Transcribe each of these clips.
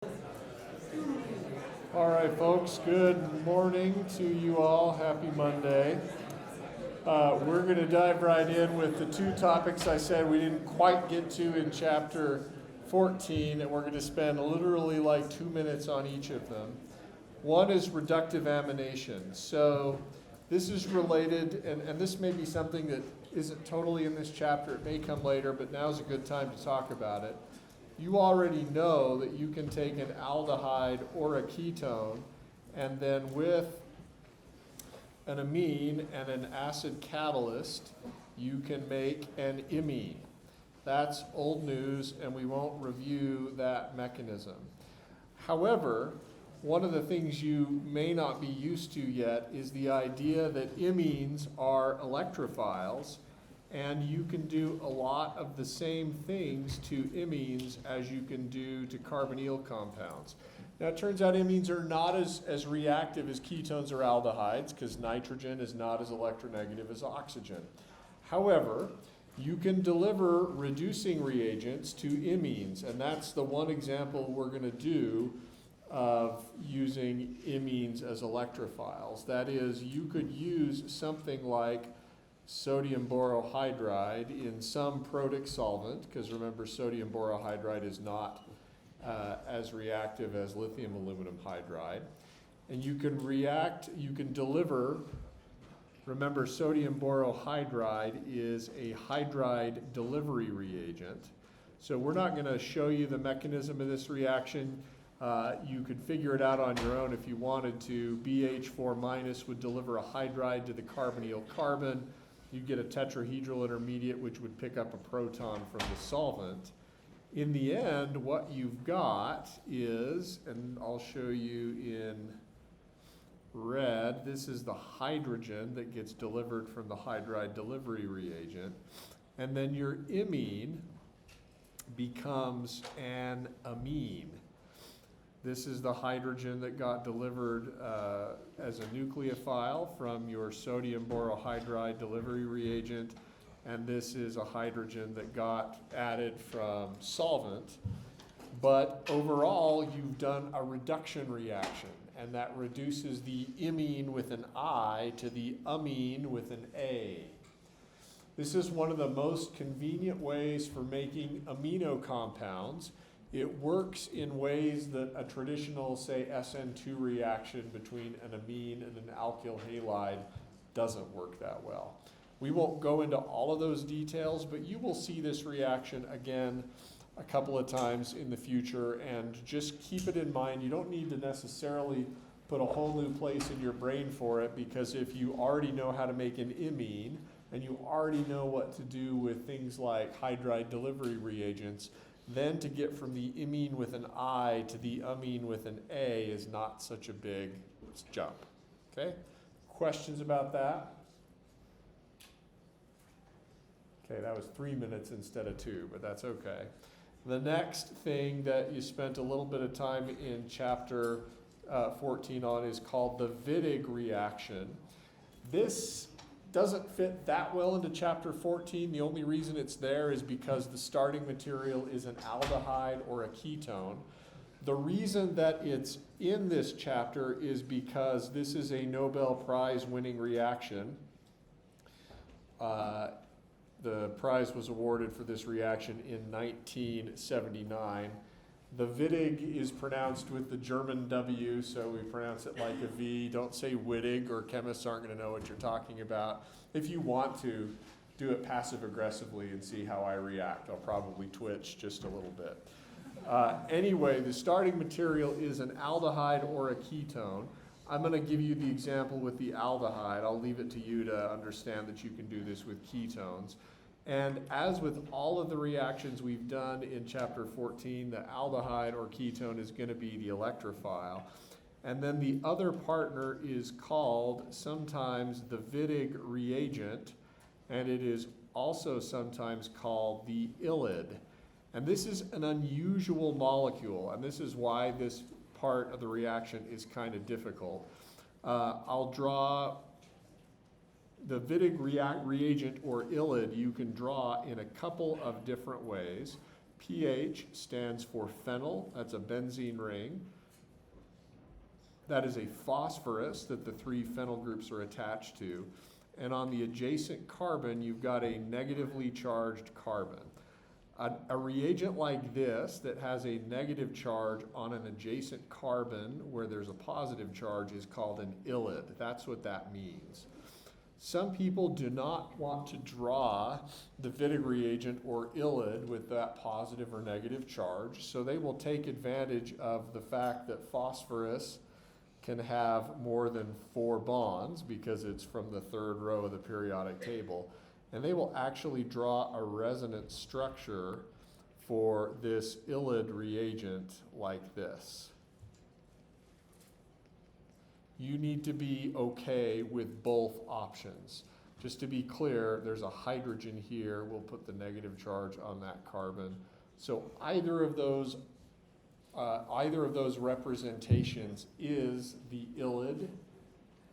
All right, folks, good morning to you all. Happy Monday. We're going to dive right in with the two topics I said we didn't quite get to in chapter 14, and we're going to spend literally like 2 minutes on each of them. One is reductive amination. So this is related, and this may be something that isn't totally in this chapter. It may come later, but now's a good time to talk about it. You already know that you can take an aldehyde or a ketone, and then with an amine and an acid catalyst, you can make an imine. That's old news, and we won't review that mechanism. However, one of the things you may not be used to yet is the idea that imines are electrophiles, and you can do a lot of the same things to imines as you can do to carbonyl compounds. Now, it turns out imines are not as reactive as ketones or aldehydes, because nitrogen is not as electronegative as oxygen. However, you can deliver reducing reagents to imines, and that's the one example we're going to do of using imines as electrophiles. That is, you could use something like sodium borohydride in some protic solvent, because remember, sodium borohydride is not as reactive as lithium aluminum hydride. And you can deliver, remember, sodium borohydride is a hydride delivery reagent. So we're not going to show you the mechanism of this reaction. You could figure it out on your own if you wanted to. BH4- would deliver a hydride to the carbonyl carbon. You get a tetrahedral intermediate, which would pick up a proton from the solvent. In the end, what you've got is, and I'll show you in red, this is the hydrogen that gets delivered from the hydride delivery reagent. And then your imine becomes an amine. This is the hydrogen that got delivered as a nucleophile from your sodium borohydride delivery reagent, and this is a hydrogen that got added from solvent. But overall, you've done a reduction reaction, and that reduces the imine with an I to the amine with an A. This is one of the most convenient ways for making amino compounds. It works in ways that a traditional, say, SN2 reaction between an amine and an alkyl halide doesn't work that well. We won't go into all of those details, but you will see this reaction again a couple of times in the future, and just keep it in mind. You don't need to necessarily put a whole new place in your brain for it, because if you already know how to make an imine and you already know what to do with things like hydride delivery reagents, then to get from the imine with an I to the amine with an A is not such a big jump. Okay? Questions about that? Okay, that was 3 minutes instead of 2, but that's okay. The next thing that you spent a little bit of time in chapter 14 on is called the Wittig reaction. This doesn't fit that well into chapter 14. The only reason it's there is because the starting material is an aldehyde or a ketone. The reason that it's in this chapter is because this is a Nobel Prize winning reaction. The prize was awarded for this reaction in 1979. The Wittig is pronounced with the German W, so we pronounce it like a V. Don't say Wittig, or chemists aren't going to know what you're talking about. If you want to, do it passive-aggressively and see how I react. I'll probably twitch just a little bit. Anyway, the starting material is an aldehyde or a ketone. I'm going to give you the example with the aldehyde. I'll leave it to you to understand that you can do this with ketones. And as with all of the reactions we've done in chapter 14, the aldehyde or ketone is going to be the electrophile. And then the other partner is called sometimes the Wittig reagent, and it is also sometimes called the ylide. And this is an unusual molecule, and this is why this part of the reaction is kind of difficult. I'll draw the Wittig reagent or ylide. You can draw in a couple of different ways. pH stands for phenyl, that's a benzene ring. That is a phosphorus that the 3 phenyl groups are attached to. And on the adjacent carbon, you've got a negatively charged carbon. A reagent like this that has a negative charge on an adjacent carbon where there's a positive charge is called an ylid. That's what that means. Some people do not want to draw the Wittig reagent or ylid with that positive or negative charge, so they will take advantage of the fact that phosphorus can have more than 4 bonds because it's from the 3rd row of the periodic table. And they will actually draw a resonance structure for this ylid reagent like this. You need to be okay with both options. Just to be clear, there's a hydrogen here. We'll put the negative charge on that carbon. So either of those representations is the ylid,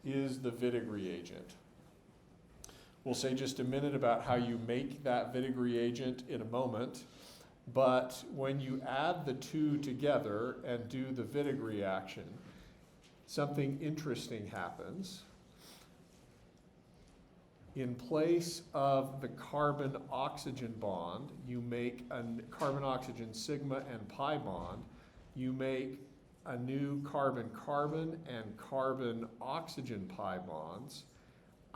is the Wittig reagent. We'll say just a minute about how you make that Wittig reagent in a moment, but when you add the 2 together and do the Wittig reaction, something interesting happens. In place of the carbon-oxygen bond, you make a carbon-oxygen sigma and pi bond. You make a new carbon-carbon and carbon-oxygen pi bonds.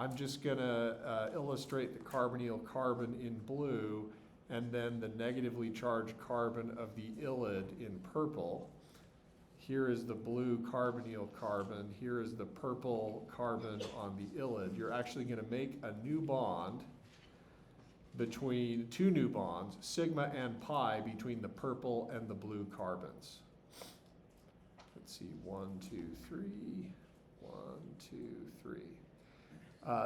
I'm just going to illustrate the carbonyl carbon in blue and then the negatively charged carbon of the ylid in purple. Here is the blue carbonyl carbon. Here is the purple carbon on the ylid. You're actually going to make a new bond between 2 new bonds, sigma and pi, between the purple and the blue carbons. Let's see, 1, 2, 3, 1, 2, 3.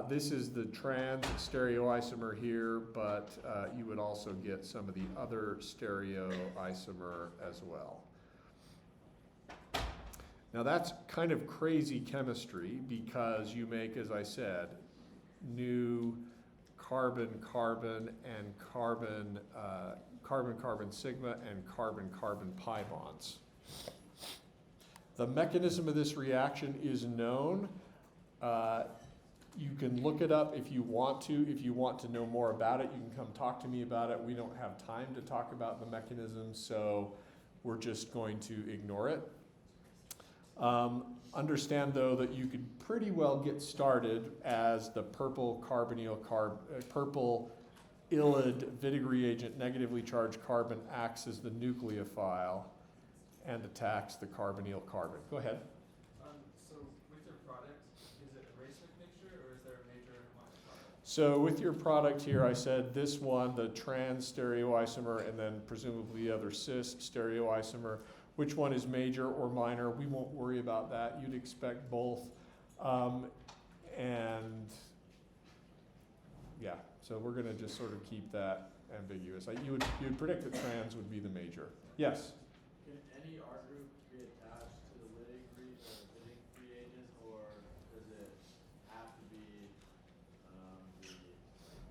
This is the trans stereoisomer here, but you would also get some of the other stereoisomer as well. Now that's kind of crazy chemistry because you make, as I said, new carbon-carbon and carbon-carbon sigma and carbon-carbon pi bonds. The mechanism of this reaction is known. You can look it up if you want to. If you want to know more about it, you can come talk to me about it. We don't have time to talk about the mechanism, so we're just going to ignore it. Understand, though, that you could pretty well get started as the purple purple ylid Wittig reagent negatively charged carbon acts as the nucleophile and attacks the carbonyl carbon. Go ahead. So with your product, is it a racemic mixture or is there a major and a minor product? So with your product here, I said this one, the trans stereoisomer, and then presumably the other cis stereoisomer. Which one is major or minor? We won't worry about that. You'd expect both. And yeah, so we're going to just sort of keep that ambiguous. You would predict that trans would be the major. Yes? Can any R group be attached to the Wittig reagent, or does it have to be the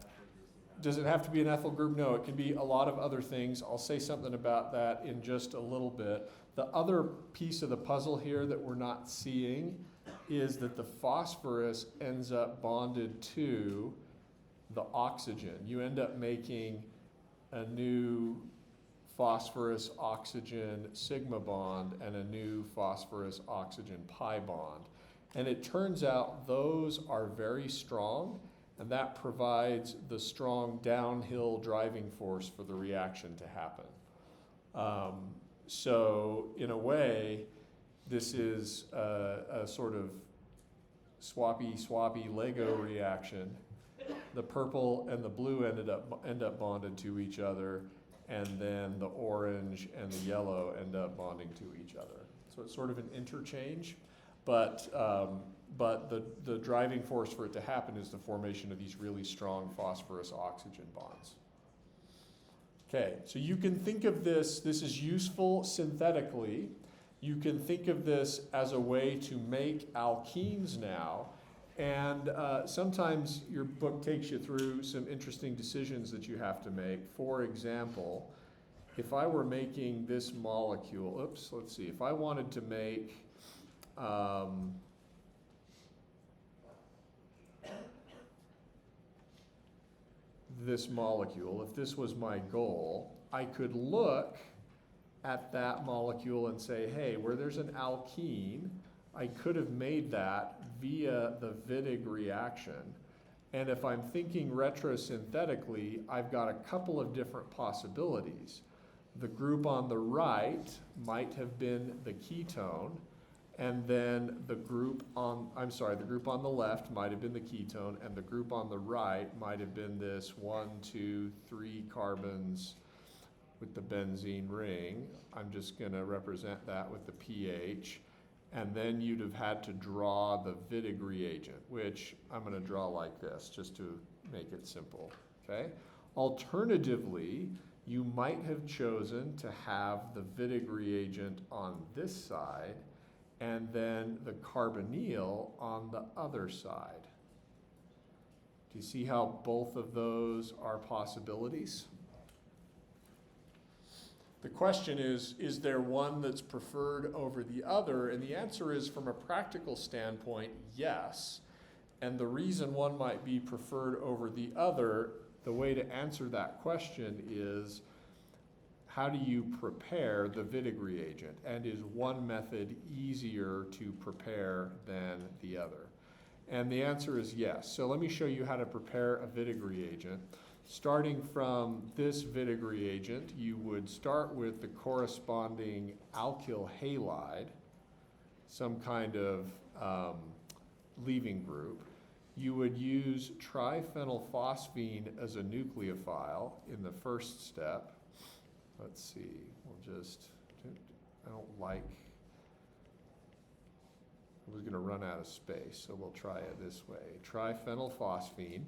ethyl group? Does it have to be an ethyl group? No, it can be a lot of other things. I'll say something about that in just a little bit. The other piece of the puzzle here that we're not seeing is that the phosphorus ends up bonded to the oxygen. You end up making a new phosphorus oxygen sigma bond and a new phosphorus oxygen pi bond. And it turns out those are very strong, and that provides the strong downhill driving force for the reaction to happen. So in a way, this is a sort of swappy Lego reaction. The purple and the blue end up bonded to each other, and then the orange and the yellow end up bonding to each other. So it's sort of an interchange, but the driving force for it to happen is the formation of these really strong phosphorus-oxygen bonds. Okay, so you can think of this is useful synthetically. You can think of this as a way to make alkenes now, and sometimes your book takes you through some interesting decisions that you have to make. For example, if I were making this molecule, oops, let's see, if I wanted to make this molecule, if this was my goal, I could look at that molecule and say, hey, where there's an alkene, I could have made that via the Wittig reaction. And if I'm thinking retrosynthetically, I've got a couple of different possibilities. The group on the right might have been the ketone, and then the group on, the group on the left might have been the ketone, and the group on the right might have been this 1, 2, 3 carbons with the benzene ring. I'm just going to represent that with the pH. And then you'd have had to draw the Wittig reagent, which I'm going to draw like this, just to make it simple, okay? Alternatively, you might have chosen to have the Wittig reagent on this side, and then the carbonyl on the other side. Do you see how both of those are possibilities? The question is there one that's preferred over the other? And the answer is, from a practical standpoint, yes. And the reason one might be preferred over the other, the way to answer that question is, how do you prepare the Wittig reagent? And is one method easier to prepare than the other? And the answer is yes. So let me show you how to prepare a Wittig reagent. Starting from this Wittig reagent, you would start with the corresponding alkyl halide, some kind of leaving group. You would use triphenylphosphine as a nucleophile in the first step. Let's see, I was going to run out of space, so we'll try it this way. Triphenylphosphine.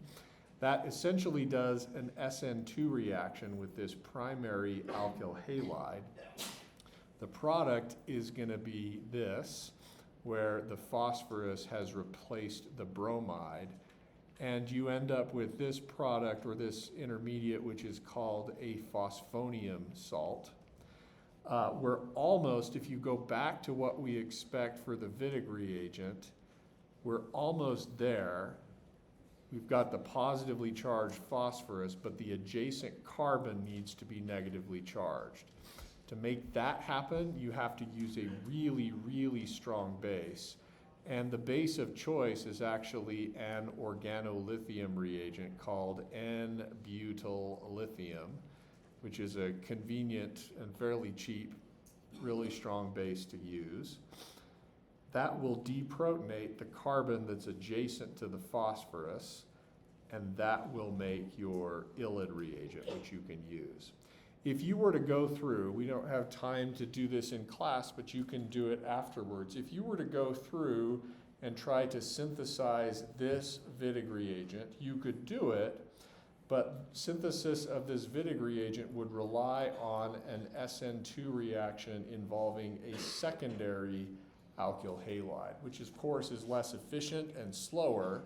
That essentially does an SN2 reaction with this primary alkyl halide. The product is going to be this, where the phosphorus has replaced the bromide, and you end up with this product, or this intermediate, which is called a phosphonium salt. We're almost, if you go back to what we expect for the Wittig reagent, we're almost there. We've got the positively charged phosphorus, but the adjacent carbon needs to be negatively charged. To make that happen, you have to use a really, really strong base. And the base of choice is actually an organolithium reagent called N-butyl lithium, which is a convenient and fairly cheap, really strong base to use. That will deprotonate the carbon that's adjacent to the phosphorus, and that will make your ylid reagent, which you can use. If you were to go through, we don't have time to do this in class, but you can do it afterwards. If you were to go through and try to synthesize this Wittig reagent, you could do it, but synthesis of this Wittig reagent would rely on an SN2 reaction involving a secondary alkyl halide, which of course is less efficient and slower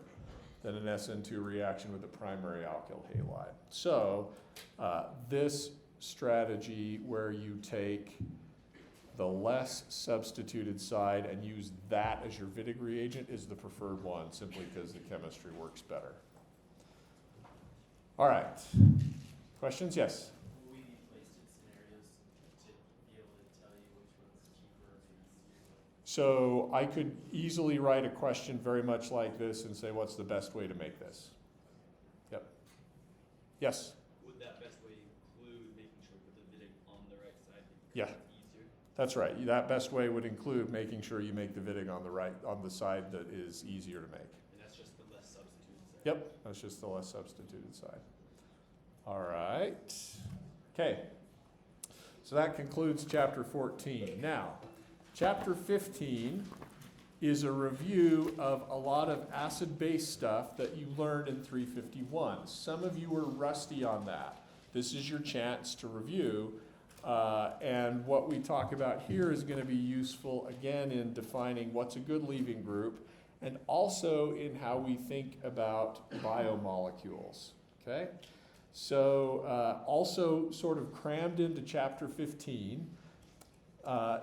than an SN2 reaction with a primary alkyl halide. So this strategy where you take the less substituted side and use that as your Wittig reagent is the preferred one, simply because the chemistry works better. All right. Questions? Yes? Will we be placed in scenarios to be able to tell you which one's cheaper or easier? So I could easily write a question very much like this and say, what's the best way to make this? Yep. Yes? Would that best way include making sure you put the Wittig on the right side because Yeah. it's easier? That's right. That best way would include making sure you make the Wittig on the side that is easier to make. And that's just the less substituted side? Yep, that's just the less substituted side. All right. Okay. So that concludes chapter 14. Now, chapter 15 is a review of a lot of acid-base stuff that you learned in 351. Some of you were rusty on that. This is your chance to review. And what we talk about here is going to be useful, again, in defining what's a good leaving group, and also in how we think about biomolecules, okay? So also sort of crammed into chapter 15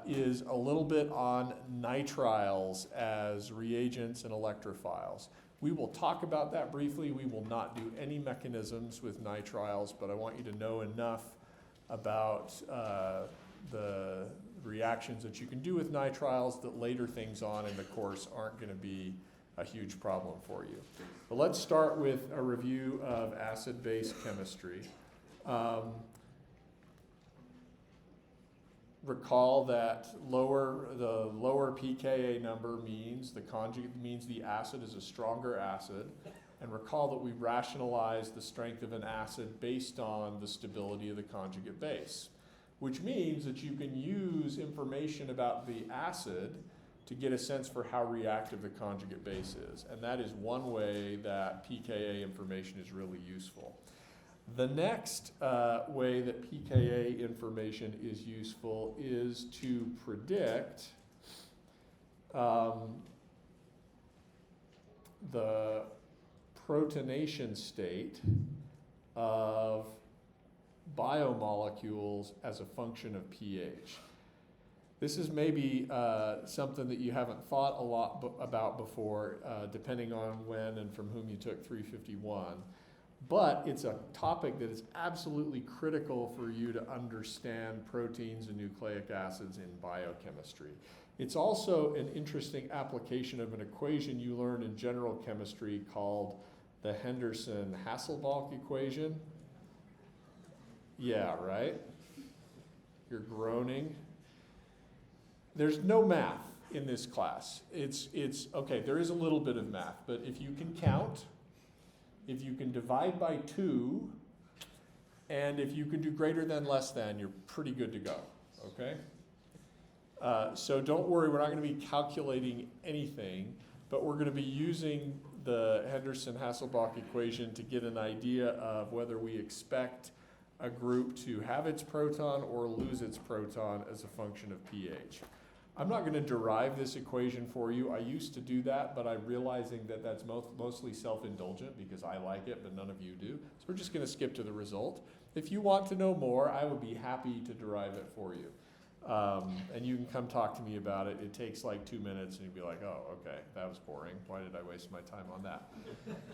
is a little bit on nitriles as reagents and electrophiles. We will talk about that briefly. We will not do any mechanisms with nitriles, but I want you to know enough about the reactions that you can do with nitriles that later things on in the course aren't going to be a huge problem for you. But let's start with a review of acid-base chemistry. Recall that the lower pKa number means the conjugate means the acid is a stronger acid, and recall that we rationalize the strength of an acid based on the stability of the conjugate base, which means that you can use information about the acid to get a sense for how reactive the conjugate base is, and that is one way that pKa information is really useful. The next way that pKa information is useful is to predict the protonation state of biomolecules as a function of pH. This is maybe something that you haven't thought a lot about before, depending on when and from whom you took 351. But it's a topic that is absolutely critical for you to understand proteins and nucleic acids in biochemistry. It's also an interesting application of an equation you learned in general chemistry called the Henderson-Hasselbalch equation. Yeah, right? You're groaning. There's no math in this class. It's okay, there is a little bit of math, but if you can count, if you can divide by 2, and if you can do greater than, less than, you're pretty good to go, okay? So don't worry, we're not going to be calculating anything, but we're going to be using the Henderson-Hasselbalch equation to get an idea of whether we expect a group to have its proton or lose its proton as a function of pH. I'm not going to derive this equation for you. I used to do that, but I'm realizing that that's mostly self-indulgent because I like it, but none of you do. So we're just going to skip to the result. If you want to know more, I would be happy to derive it for you. And you can come talk to me about it. It takes like 2 minutes and you'd be like, oh, okay, that was boring. Why did I waste my time on that?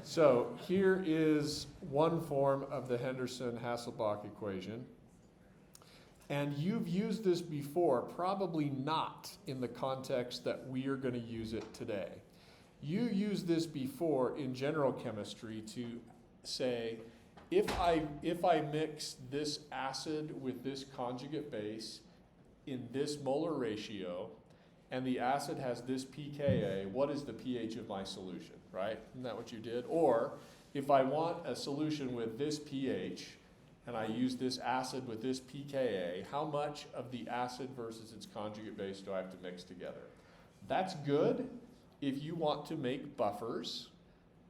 So here is one form of the Henderson-Hasselbalch equation. And you've used this before, probably not in the context that we are going to use it today. You used this before in general chemistry to say, if I mix this acid with this conjugate base in this molar ratio, and the acid has this pKa, what is the pH of my solution, right? Isn't that what you did? Or if I want a solution with this pH, and I use this acid with this pKa, how much of the acid versus its conjugate base do I have to mix together? That's good if you want to make buffers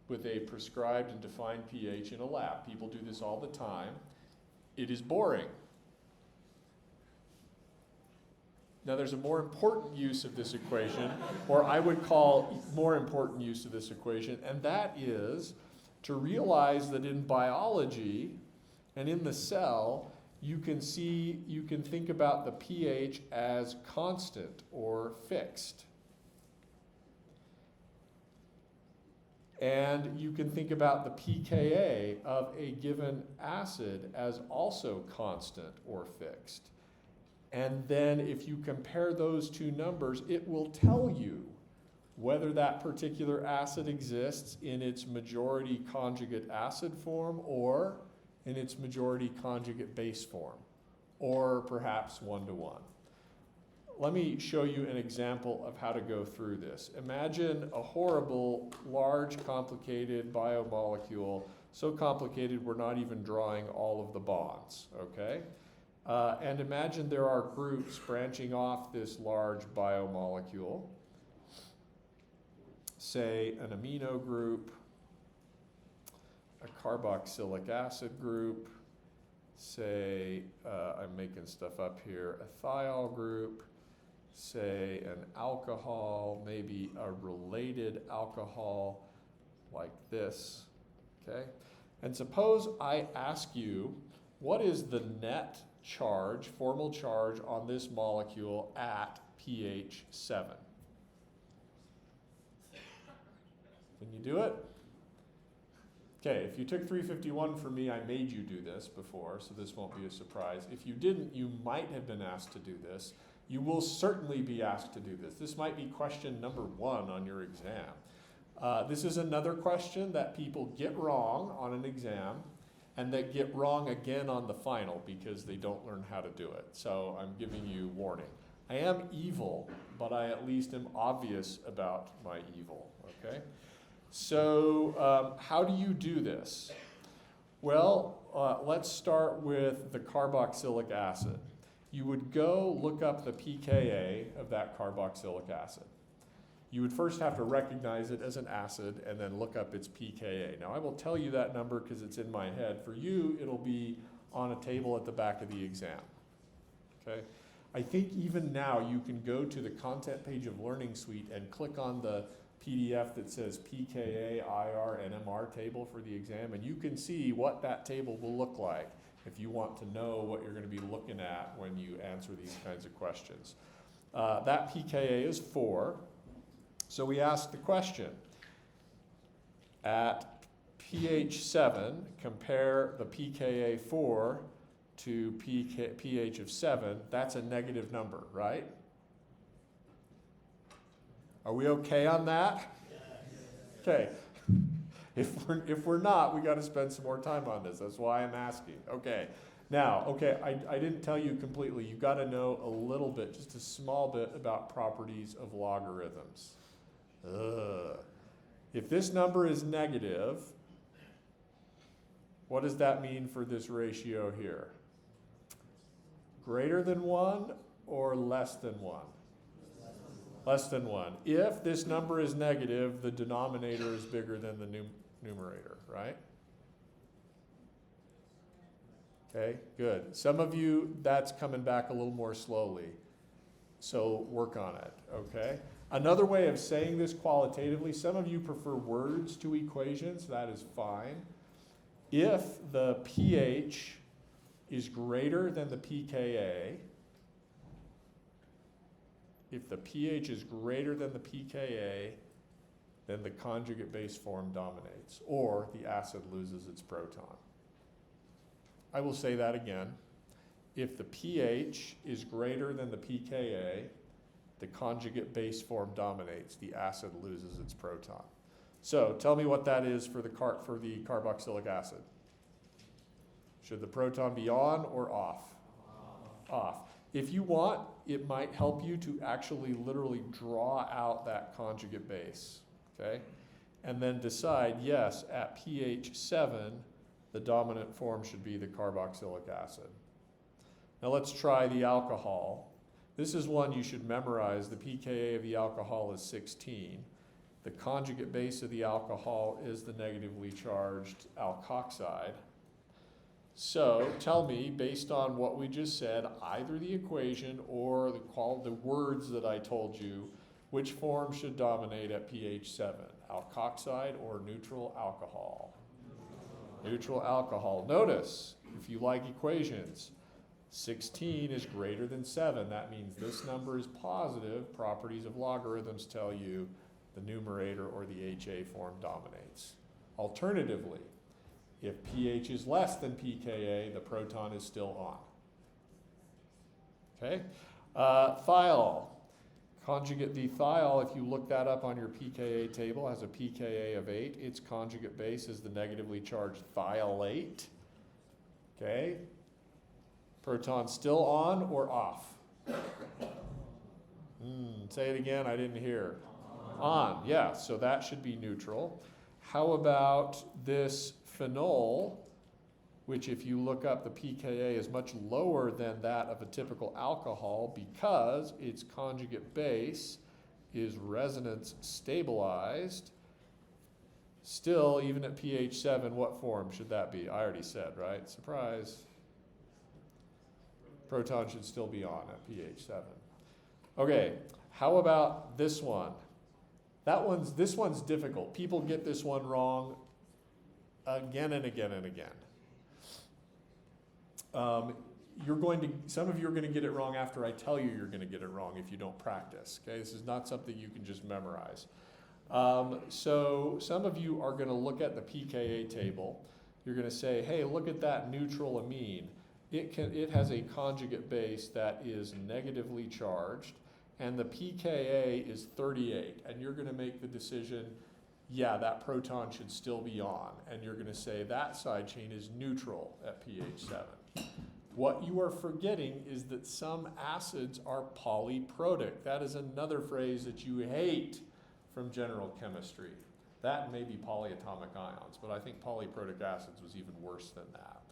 with a prescribed and defined pH in a lab. People do this all the time. It is boring. Now there's a more important use of this equation, or I would call more important use of this equation, and that is to realize that in biology, and in the cell, you can think about the pH as constant or fixed. And you can think about the pKa of a given acid as also constant or fixed. And then if you compare those two numbers, it will tell you whether that particular acid exists in its majority conjugate acid form or in its majority conjugate base form, or perhaps 1-to-1. Let me show you an example of how to go through this. Imagine a horrible, large, complicated biomolecule, so complicated we're not even drawing all of the bonds, okay? And imagine there are groups branching off this large biomolecule, say an amino group, a carboxylic acid group, say, I'm making stuff up here, a thiol group, say an alcohol, maybe a related alcohol like this, okay? And suppose I ask you, what is the net charge, formal charge on this molecule at pH 7? Can you do it? Okay, if you took 351 from me, I made you do this before, so this won't be a surprise. If you didn't, you might have been asked to do this. You will certainly be asked to do this. This might be question number 1 on your exam. This is another question that people get wrong on an exam and that get wrong again on the final because they don't learn how to do it. So I'm giving you warning. I am evil, but I at least am obvious about my evil, okay? So how do you do this? Well, let's start with the carboxylic acid. You would go look up the pKa of that carboxylic acid. You would first have to recognize it as an acid and then look up its pKa. Now I will tell you that number because it's in my head. For you, it'll be on a table at the back of the exam, okay? I think even now you can go to the content page of Learning Suite and click on the PDF that says pKa, IR, and MR table for the exam, and you can see what that table will look like if you want to know what you're going to be looking at when you answer these kinds of questions. That pKa is 4. So we ask the question, at pH 7, compare the pKa 4 to pH of 7. That's a negative number, right? Are we okay on that? Okay. If we're not, we got to spend some more time on this. That's why I'm asking. Okay. Now, okay, I didn't tell you completely. You've got to know a little bit, just a small bit, about properties of logarithms. If this number is negative, what does that mean for this ratio here? Greater than 1 or less than 1? Less than 1. If this number is negative, the denominator is bigger than the numerator, right? Okay, good. Some of you, that's coming back a little more slowly. So work on it, okay? Another way of saying this qualitatively, some of you prefer words to equations. That is fine. If the pH is greater than the pKa, if the pH is greater than the pKa, then the conjugate base form dominates, or the acid loses its proton. I will say that again. If the pH is greater than the pKa, the conjugate base form dominates, the acid loses its proton. So tell me what that is for the carboxylic acid. Should the proton be on or off? Off. If you want, it might help you to actually literally draw out that conjugate base, okay? And then decide, yes, at pH 7, the dominant form should be the carboxylic acid. Now let's try the alcohol. This is one you should memorize. The pKa of the alcohol is 16. The conjugate base of the alcohol is the negatively charged alkoxide. So tell me, based on what we just said, either the equation or the words that I told you, which form should dominate at pH 7? Alkoxide or neutral alcohol? Neutral alcohol. Notice, if you like equations, 16 is greater than 7. That means this number is positive. Properties of logarithms tell you the numerator or the HA form dominates. Alternatively, if pH is less than pKa, the proton is still on. Okay? Thiol. Conjugate, the thiol, if you look that up on your pKa table, has a pKa of 8. Its conjugate base is the negatively charged thiolate. Okay? Proton still on or off? Say it again, I didn't hear. On, yeah, so that should be neutral. How about this phenol, which if you look up the pKa is much lower than that of a typical alcohol because its conjugate base is resonance stabilized. Still, even at pH 7, what form should that be? I already said, right? Surprise. Proton should still be on at pH 7. Okay, how about this one? This one's difficult. People get this one wrong again and again and again. Some of you are going to get it wrong after I tell you you're going to get it wrong if you don't practice. Okay, this is not something you can just memorize. So some of you are going to look at the pKa table. You're going to say, hey, look at that neutral amine. It has a conjugate base that is negatively charged, and the pKa is 38. And you're going to make the decision, yeah, that proton should still be on. And you're going to say that side chain is neutral at pH 7. What you are forgetting is that some acids are polyprotic. That is another phrase that you hate from general chemistry. That may be polyatomic ions, but I think polyprotic acids was even worse than that.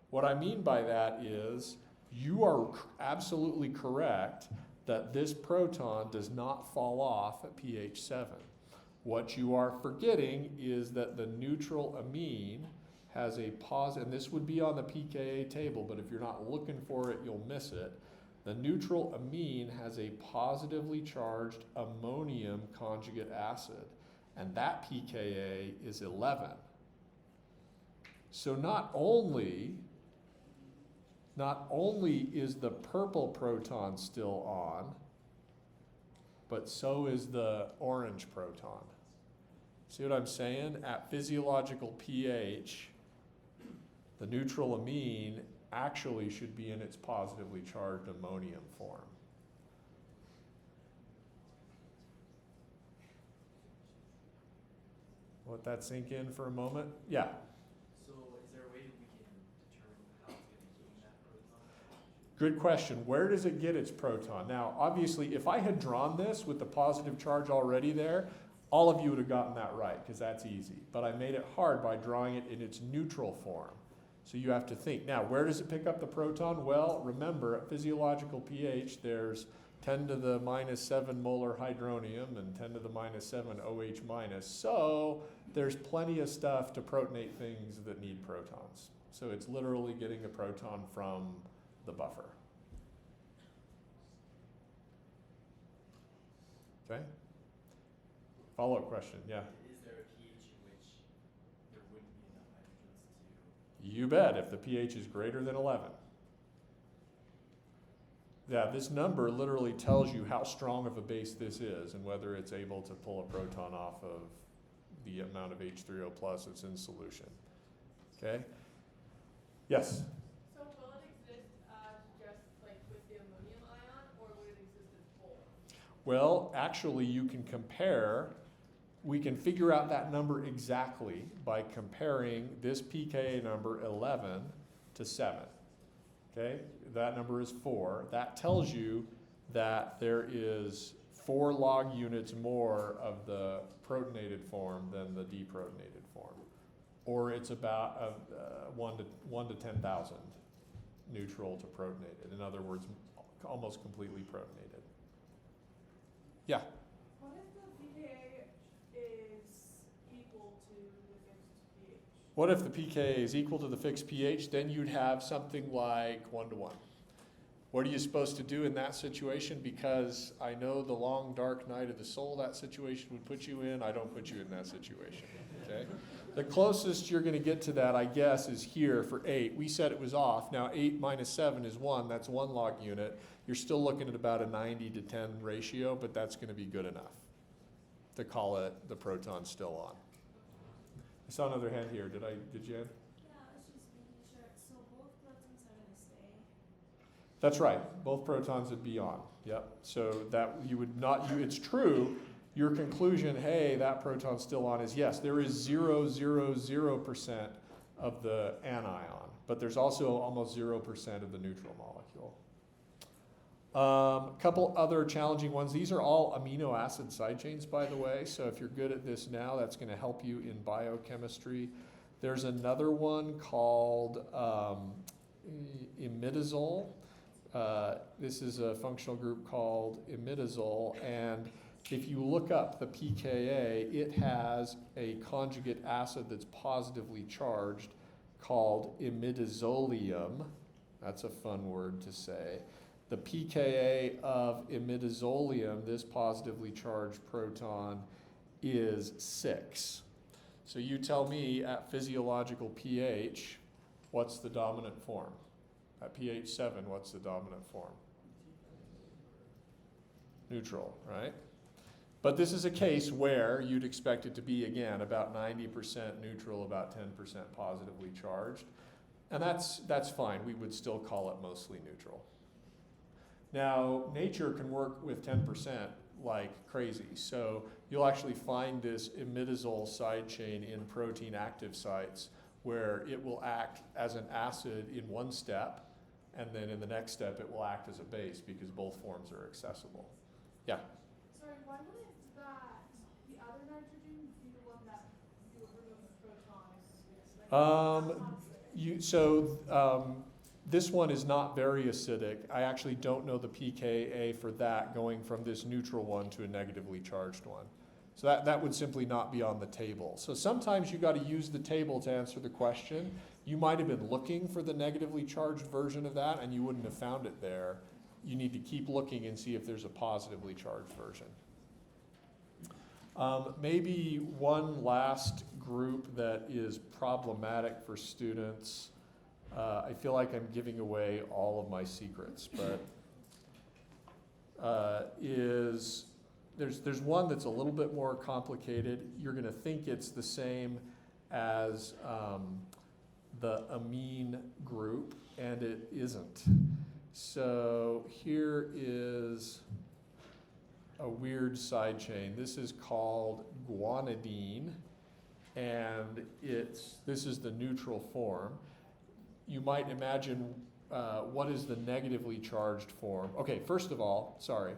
What I mean by that is you are absolutely correct that this proton does not fall off at pH 7. What you are forgetting is that the neutral amine has a positive, and this would be on the pKa table, but if you're not looking for it, you'll miss it. The neutral amine has a positively charged ammonium conjugate acid, and that pKa is 11. So not only is the purple proton still on, but so is the orange proton. See what I'm saying? At physiological pH, the neutral amine actually should be in its positively charged ammonium form. Let that sink in for a moment. Yeah. So is there a way that we can determine how it's going to gain that proton? Good question. Where does it get its proton? Now, obviously, if I had drawn this with the positive charge already there, all of you would have gotten that right, because that's easy. But I made it hard by drawing it in its neutral form. So you have to think. Now, where does it pick up the proton? Well, remember, at physiological pH, there's 10 to the minus 7 molar hydronium and 10 to the minus 7 OH minus. So there's plenty of stuff to protonate things that need protons. So it's literally getting a proton from the buffer. Okay? Follow-up question, yeah. Is there a pH in which there wouldn't be enough hydrogens to? You bet, if the pH is greater than 11. Yeah, this number literally tells you how strong of a base this is and whether it's able to pull a proton off of the amount of H3O plus that's in solution. Okay? Yes? So will it exist just like with the ammonium ion, or would it exist as full? Well, actually, you can compare. We can figure out that number exactly by comparing this pKa number 11 to 7. Okay, that number is 4. That tells you that there is 4 log units more of the protonated form than the deprotonated form. Or it's about 1 to 10,000 neutral to protonated. In other words, almost completely protonated. Yeah? What if the pKa is equal to the fixed pH? What if the pKa is equal to the fixed pH? Then you'd have something like 1 to 1. What are you supposed to do in that situation? Because I know the long, dark night of the soul that situation would put you in. I don't put you in that situation, okay? The closest you're going to get to that, I guess, is here for 8. We said it was off. Now, 8 minus 7 is 1. That's 1 log unit. You're still looking at about a 90 to 10 ratio, but that's going to be good enough to call it the proton still on. I saw another hand here. Did you add? Yeah, I was just making sure. So both protons are going to stay. That's right. Both protons would be on. Yep. So that you would not. It's true. Your conclusion, hey, that proton's still on, is yes. There is 0.000% of the anion, but there's also almost 0% of the neutral molecule. A couple other challenging ones. These are all amino acid side chains, by the way. So if you're good at this now, that's going to help you in biochemistry. There's another one called imidazole. This is a functional group called imidazole, and if you look up the pKa, it has a conjugate acid that's positively charged called imidazolium. That's a fun word to say. The pKa of imidazolium, this positively charged proton, is 6. So you tell me at physiological pH, what's the dominant form? At pH 7, what's the dominant form? Neutral, right? But this is a case where you'd expect it to be, again, about 90% neutral, about 10% positively charged. And that's fine. We would still call it mostly neutral. Now, nature can work with 10% like crazy. So you'll actually find this imidazole side chain in protein active sites where it will act as an acid in one step, and then in the next step it will act as a base because both forms are accessible. Yeah? Sorry, why wouldn't that, the other nitrogen, be the one that you would remove the protons? This one is not very acidic. I actually don't know the pKa for that going from this neutral one to a negatively charged one. So that would simply not be on the table. So sometimes you got to use the table to answer the question. You might have been looking for the negatively charged version of that and you wouldn't have found it there. You need to keep looking and see if there's a positively charged version. Maybe one last group that is problematic for students. I feel like I'm giving away all of my secrets, but there's one that's a little bit more complicated. You're going to think it's the same as the amine group, and it isn't. So here is a weird side chain. This is called guanidine, and this is the neutral form. You might imagine what is the negatively charged form. Okay, first of all, sorry,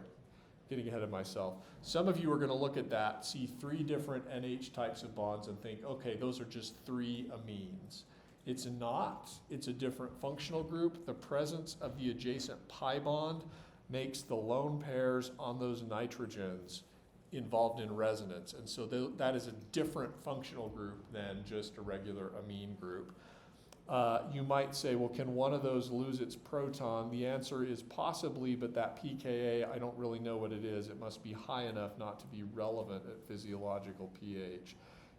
getting ahead of myself. Some of you are going to look at that, see 3 different NH types of bonds and think, okay, those are just 3 amines. It's not. It's a different functional group. The presence of the adjacent pi bond makes the lone pairs on those nitrogens involved in resonance. And so that is a different functional group than just a regular amine group. You might say, well, can one of those lose its proton? The answer is possibly, but that pKa, I don't really know what it is. It must be high enough not to be relevant at physiological pH.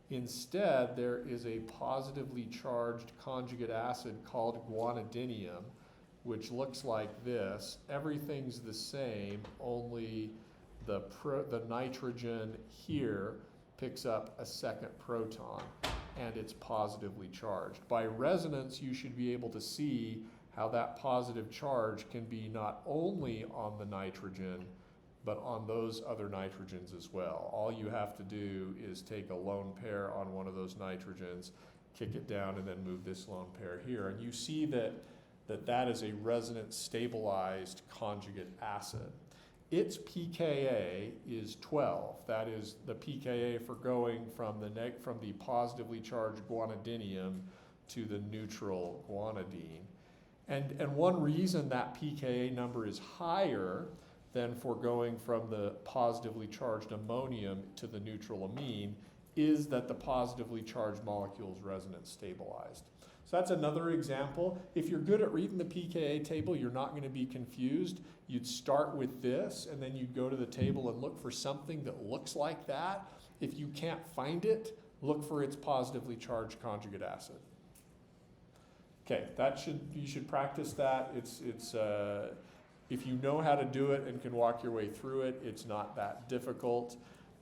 Instead, there is a positively charged conjugate acid called guanidinium, which looks like this. Everything's the same, only the nitrogen here picks up a second proton, and it's positively charged. By resonance, you should be able to see how that positive charge can be not only on the nitrogen, but on those other nitrogens as well. All you have to do is take a lone pair on one of those nitrogens, kick it down, and then move this lone pair here. And you see that is a resonance stabilized conjugate acid. Its pKa is 12. That is the pKa for going from the positively charged guanidinium to the neutral guanidine. And one reason that pKa number is higher than for going from the positively charged ammonium to the neutral amine is that the positively charged molecule is resonance stabilized. So that's another example. If you're good at reading the pKa table, you're not going to be confused. You'd start with this, and then you'd go to the table and look for something that looks like that. If you can't find it, look for its positively charged conjugate acid. Okay, you should practice that. If you know how to do it and can walk your way through it, it's not that difficult.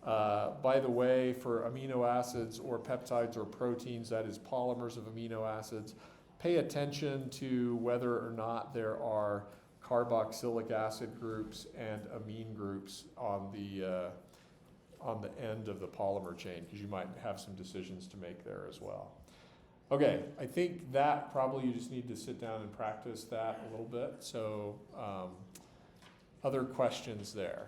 By the way, for amino acids or peptides or proteins, that is polymers of amino acids, pay attention to whether or not there are carboxylic acid groups and amine groups on the end of the polymer chain, because you might have some decisions to make there as well. Okay, I think that probably you just need to sit down and practice that a little bit. So other questions there?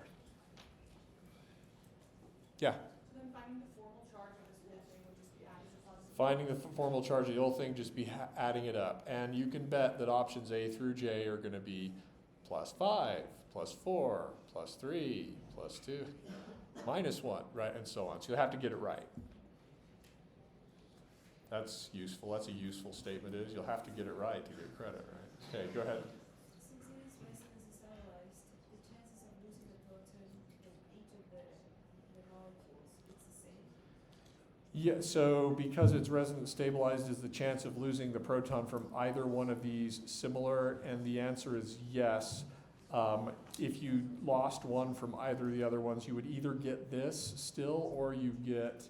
Yeah? So then finding the formal charge of this whole thing would just be adding the positive. Finding the formal charge of the whole thing, just be adding it up. And you can bet that options A through J are going to be +5, +4, +3, +2, -1, right, and so on. So you'll have to get it right. That's useful. That's a useful statement is you'll have to get it right to get credit, right? Okay, go ahead. Since it is resonance stabilized, the chances of losing the proton in each of the molecules, it's the same. Yeah, so because it's resonance stabilized, is the chance of losing the proton from either one of these similar? And the answer is yes. If you lost one from either of the other ones, you would either get this still, or you get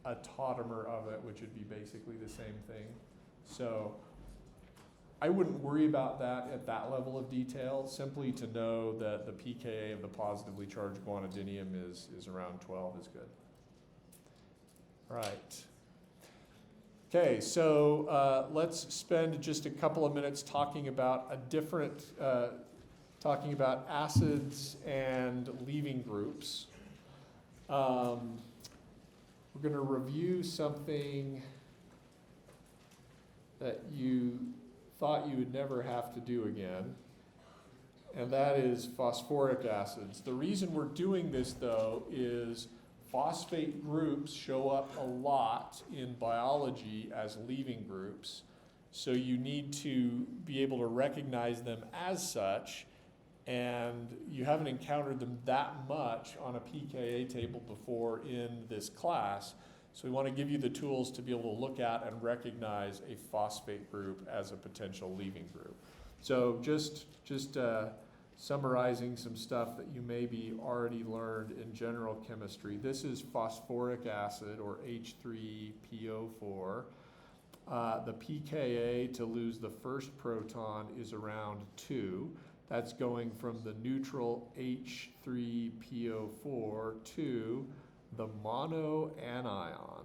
a tautomer of it, which would be basically the same thing. So I wouldn't worry about that at that level of detail, simply to know that the pKa of the positively charged guanidinium is around 12 is good. Right. Okay, so let's spend just a couple of minutes talking about a different, talking about acids and leaving groups. We're going to review something that you thought you would never have to do again, and that is phosphoric acids. The reason we're doing this, though, is phosphate groups show up a lot in biology as leaving groups, so you need to be able to recognize them as such, and you haven't encountered them that much on a pKa table before in this class, so we want to give you the tools to be able to look at and recognize a phosphate group as a potential leaving group. So just summarizing some stuff that you maybe already learned in general chemistry. This is phosphoric acid, or H3PO4. The pKa to lose the first proton is around 2. That's going from the neutral H3PO4 to the monoanion.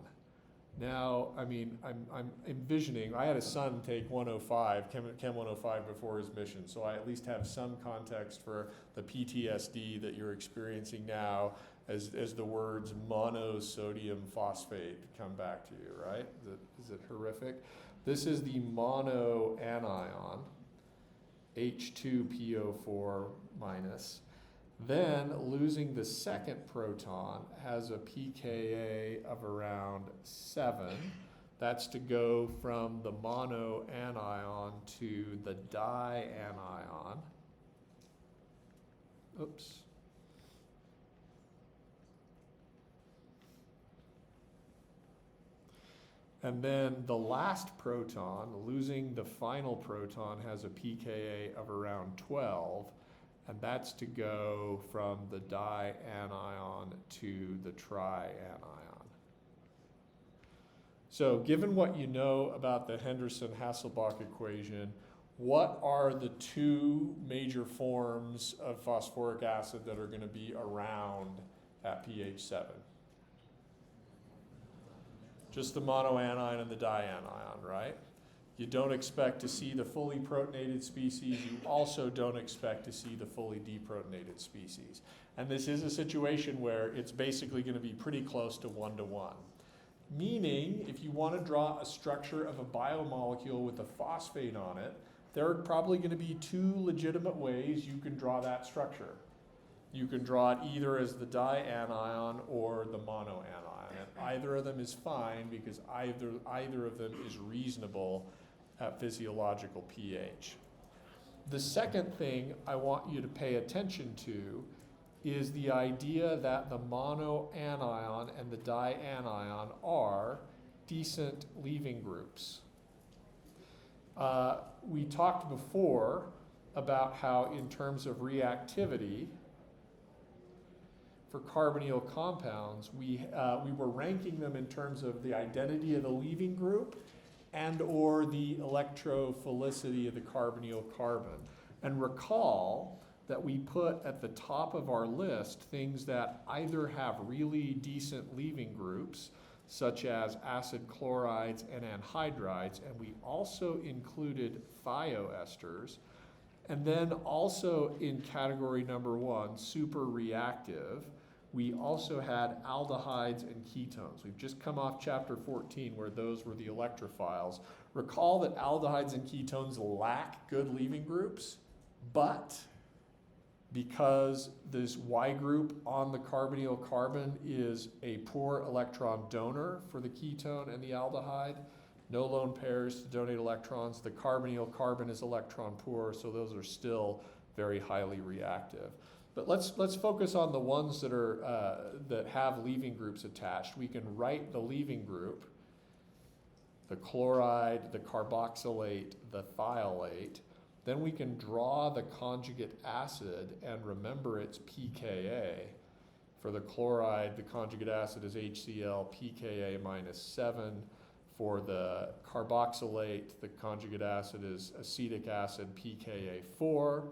Now, I mean, I'm envisioning, I had a son take 105, Chem 105 before his mission, so I at least have some context for the PTSD that you're experiencing now as the words monosodium phosphate come back to you, right? Is it horrific? This is the monoanion, H2PO4 minus. Then losing the second proton has a pKa of around 7. That's to go from the monoanion to the dianion. Oops. And then the last proton, losing the final proton, has a pKa of around 12. And that's to go from the dianion to the trianion. So given what you know about the Henderson-Hasselbalch equation, what are the two major forms of phosphoric acid that are going to be around at pH 7? Just the monoanion and the dianion, right? You don't expect to see the fully protonated species. You also don't expect to see the fully deprotonated species. And this is a situation where it's basically going to be pretty close to 1-to-1. Meaning, if you want to draw a structure of a biomolecule with a phosphate on it, there are probably going to be two legitimate ways you can draw that structure. You can draw it either as the dianion or the monoanion. And either of them is fine because either of them is reasonable at physiological pH. The second thing I want you to pay attention to is the idea that the monoanion and the dianion are decent leaving groups. We talked before about how in terms of reactivity for carbonyl compounds, we were ranking them in terms of the identity of the leaving group and or the electrophilicity of the carbonyl carbon. And recall that we put at the top of our list things that either have really decent leaving groups, such as acid chlorides and anhydrides, and we also included thioesters. And then also in category number 1, super reactive, we also had aldehydes and ketones. We've just come off chapter 14 where those were the electrophiles. Recall that aldehydes and ketones lack good leaving groups, but because this Y group on the carbonyl carbon is a poor electron donor for the ketone and the aldehyde, no lone pairs to donate electrons, the carbonyl carbon is electron poor, so those are still very highly reactive. But let's focus on the ones that are that have leaving groups attached. We can write the leaving group, the chloride, the carboxylate, the thiolate. Then we can draw the conjugate acid and remember it's pKa. For the chloride, the conjugate acid is HCl, pKa minus 7. For the carboxylate, the conjugate acid is acetic acid, pKa 4.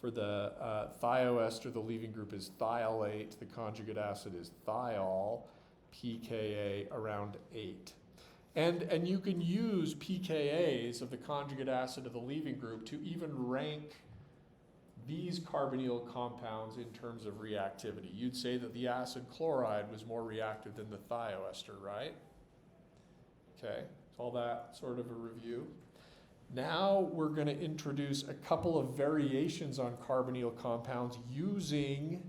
For the thioester, the leaving group is thiolate. The conjugate acid is thiol, pKa around 8. And you can use pKa's of the conjugate acid of the leaving group to even rank these carbonyl compounds in terms of reactivity. You'd say that the acid chloride was more reactive than the thioester, right? Okay, all that sort of a review. Now we're going to introduce a couple of variations on carbonyl compounds using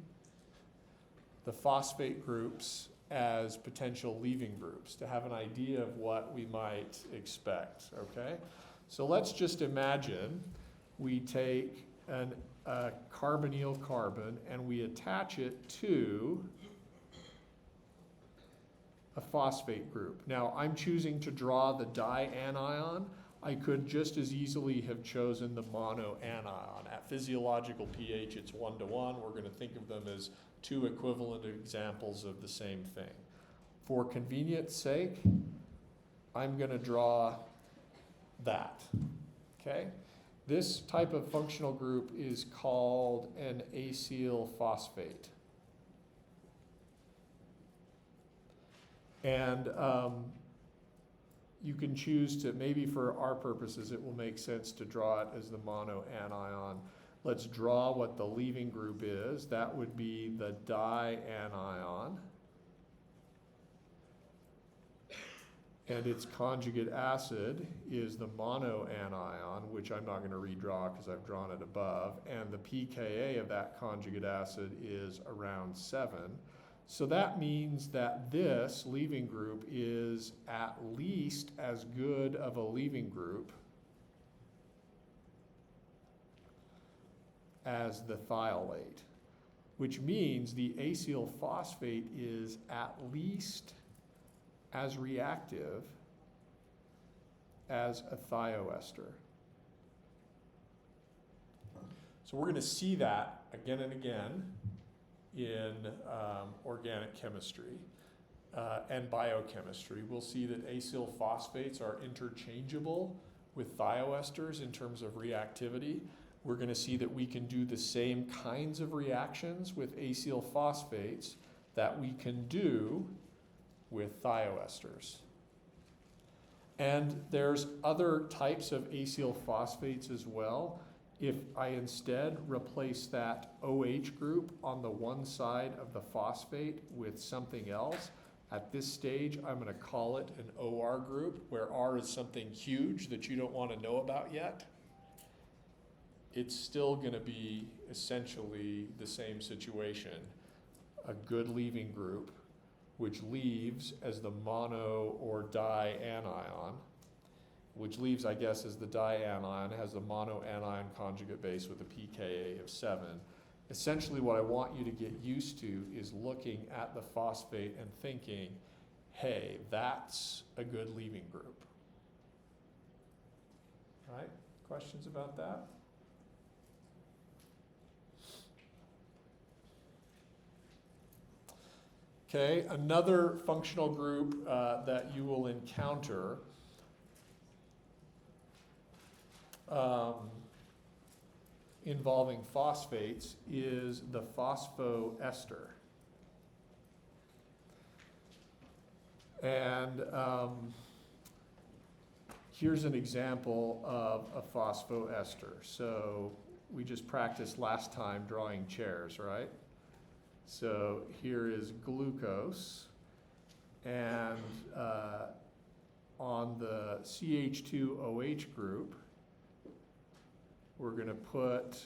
the phosphate groups as potential leaving groups to have an idea of what we might expect, okay? So let's just imagine we take a carbonyl carbon and we attach it to a phosphate group. Now I'm choosing to draw the dianion. I could just as easily have chosen the monoanion. At physiological pH, it's 1 to 1. We're going to think of them as two equivalent examples of the same thing. For convenience sake, I'm going to draw that. Okay? This type of functional group is called an acyl phosphate. And you can choose to, maybe for our purposes, it will make sense to draw it as the monoanion. Let's draw what the leaving group is. That would be the dianion. And its conjugate acid is the monoanion, which I'm not going to redraw because I've drawn it above. And the pKa of that conjugate acid is around 7. So that means that this leaving group is at least as good of a leaving group as the thiolate, which means the acyl phosphate is at least as reactive as a thioester. So we're going to see that again and again in organic chemistry and biochemistry. We'll see that acyl phosphates are interchangeable with thioesters in terms of reactivity. We're going to see that we can do the same kinds of reactions with acyl phosphates that we can do with thioesters. And there's other types of acyl phosphates as well. If I instead replace that OH group on the one side of the phosphate with something else, at this stage I'm going to call it an OR group, where R is something huge that you don't want to know about yet. It's still going to be essentially the same situation. A good leaving group, which leaves as the mono or dianion, which leaves, I guess, as the dianion, has a monoanion conjugate base with a pKa of 7. Essentially what I want you to get used to is looking at the phosphate and thinking, hey, that's a good leaving group. All right, questions about that? Okay, another functional group that you will encounter involving phosphates is the phosphoester. And here's an example of a phosphoester. So we just practiced last time drawing chairs, right? So here is glucose, and on the CH2OH group, we're going to put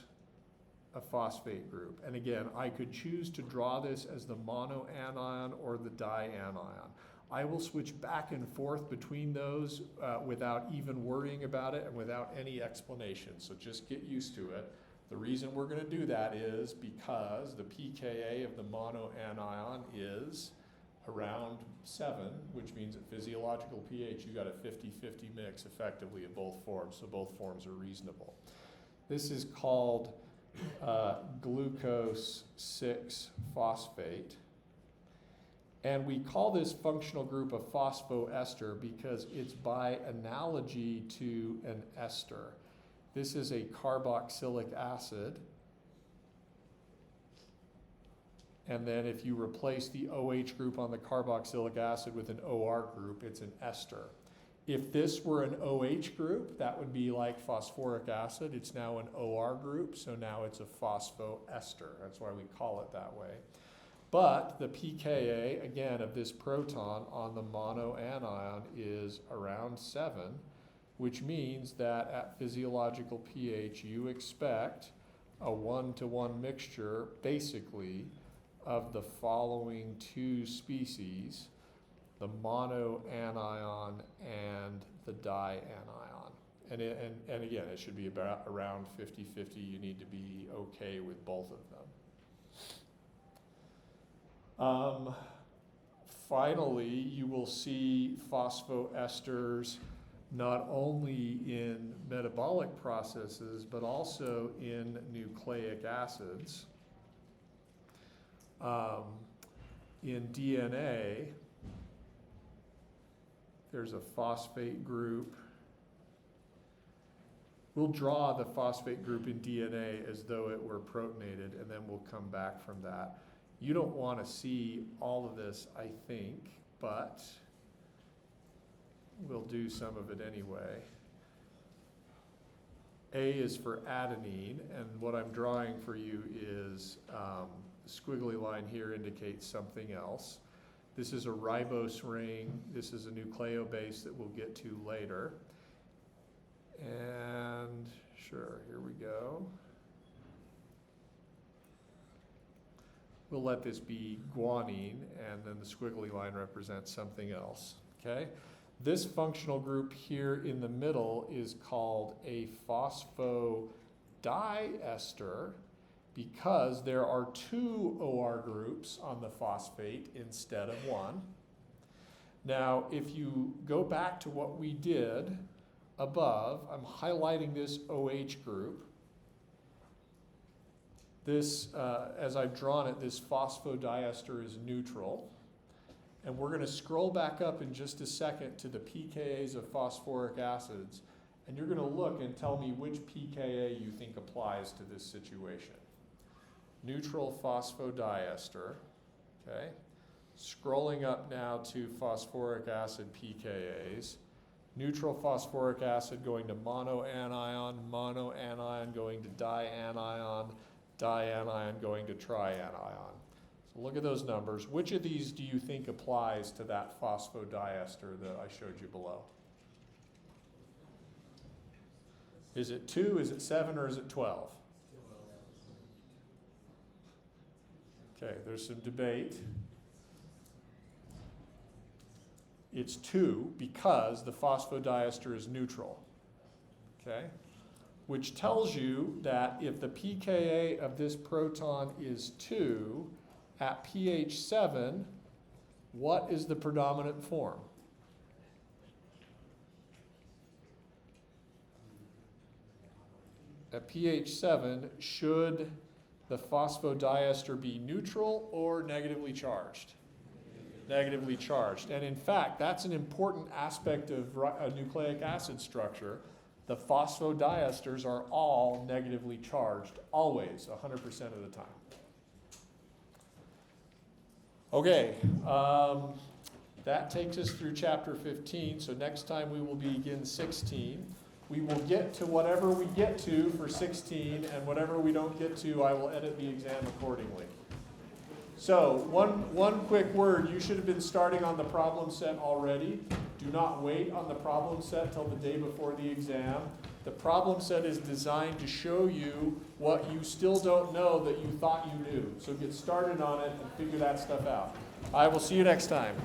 a phosphate group. And again, I could choose to draw this as the monoanion or the dianion. I will switch back and forth between those without even worrying about it and without any explanation. So just get used to it. The reason we're going to do that is because the pKa of the monoanion is around 7, which means at physiological pH you got a 50-50 mix effectively of both forms, so both forms are reasonable. This is called glucose 6-phosphate. And we call this functional group a phosphoester because it's by analogy to an ester. This is a carboxylic acid. And then if you replace the OH group on the carboxylic acid with an OR group, it's an ester. If this were an OH group, that would be like phosphoric acid. It's now an OR group, so now it's a phosphoester. That's why we call it that way. But the pKa, again, of this proton on the monoanion is around 7, which means that at physiological pH you expect a 1-to-1 mixture, basically, of the following two species, the monoanion and the dianion. And again, it should be about around 50-50. You need to be okay with both of them. Finally, you will see phosphoesters not only in metabolic processes, but also in nucleic acids. In DNA, there's a phosphate group. We'll draw the phosphate group in DNA as though it were protonated, and then we'll come back from that. You don't want to see all of this, I think, but we'll do some of it anyway. A is for adenine, and what I'm drawing for you is the squiggly line here indicates something else. This is a ribose ring. This is a nucleobase that we'll get to later. And sure, here we go. We'll let this be guanine, and then the squiggly line represents something else, okay? This functional group here in the middle is called a phosphodiester because there are 2 OR groups on the phosphate instead of 1. Now, if you go back to what we did above, I'm highlighting this OH group. This, as I've drawn it, this phosphodiester is neutral. And we're going to scroll back up in just a second to the pKa's of phosphoric acids. And you're going to look and tell me which pKa you think applies to this situation. Neutral phosphodiester, okay? Scrolling up now to phosphoric acid pKa's. Neutral phosphoric acid going to monoanion, monoanion going to dianion, dianion going to trianion. So look at those numbers. Which of these do you think applies to that phosphodiester that I showed you below? Is it 2, is it 7, or is it 12? Okay, there's some debate. It's 2 because the phosphodiester is neutral, okay? Which tells you that if the pKa of this proton is 2, at pH 7, what is the predominant form? At pH 7, should the phosphodiester be neutral or negatively charged? Negatively charged. And in fact, that's an important aspect of a nucleic acid structure. The phosphodiesters are all negatively charged, always, 100% of the time. Okay, that takes us through chapter 15, so next time we will begin 16. We will get to whatever we get to for 16, and whatever we don't get to, I will edit the exam accordingly. So, one quick word, you should have been starting on the problem set already. Do not wait on the problem set till the day before the exam. The problem set is designed to show you what you still don't know that you thought you knew. So get started on it and figure that stuff out. I will see you next time.